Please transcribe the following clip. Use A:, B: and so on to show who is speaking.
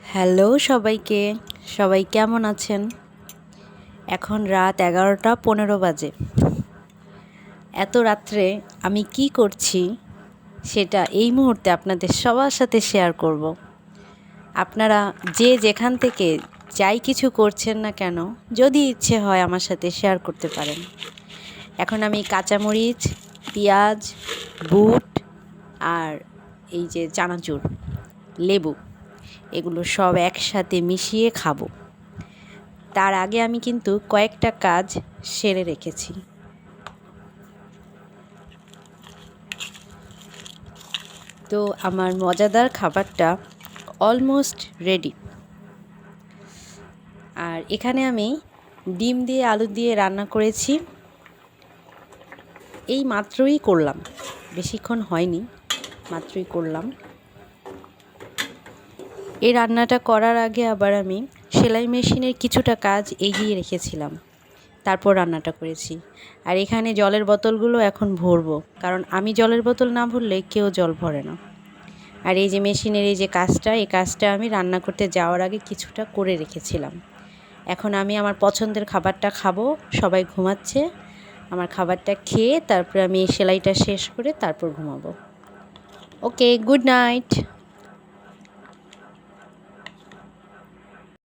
A: Hello সবাইকে, সবাই কেমন আছেন? এখন রাত 11টা 15 বাজে। এত রাত্রে আমি কি করছি সেটা এই মুহূর্তে আপনাদের সবার সাথে শেয়ার করব। আপনারা যে যেখান থেকে যাই কিছু করছেন না কেন, যদি ইচ্ছে হয় আমার সাথে শেয়ার করতে পারেন। এখন আমি কাঁচামরিচ, পেঁয়াজ, বুট আর এই যে চানাচুর, লেবু, এগুলো সব একসাথে মিশিয়ে খাবো। তার আগে আমি কিন্তু কয়েকটা কাজ সেরে রেখেছি। তো আমার মজাদার খাবারটা অলমোস্ট রেডি। আর এখানে আমি ডিম দিয়ে আলু দিয়ে রান্না করেছি। এই মাত্রই করলাম, বেশিক্ষণ হয়নি, মাত্রই করলাম। এই রান্নাটা করার আগে আবার আমি সেলাই মেশিনের কিছুটা কাজ এগিয়ে রেখেছিলাম, তারপর রান্নাটা করেছি। আর এখানে জলের বোতলগুলো এখন ভরবো, কারণ আমি জলের বোতল না ভরলে কেউ জল ভরে না। আর এই যে মেশিনের এই যে কাজটা, এই কাজটা আমি রান্না করতে যাওয়ার আগে কিছুটা করে রেখেছিলাম। এখন আমি আমার পছন্দের খাবারটা খাবো। সবাই ঘুমাচ্ছে, আমার খাবারটা খেয়ে তারপরে আমি এই সেলাইটা শেষ করে তারপর ঘুমাবো। ওকে, গুড নাইট।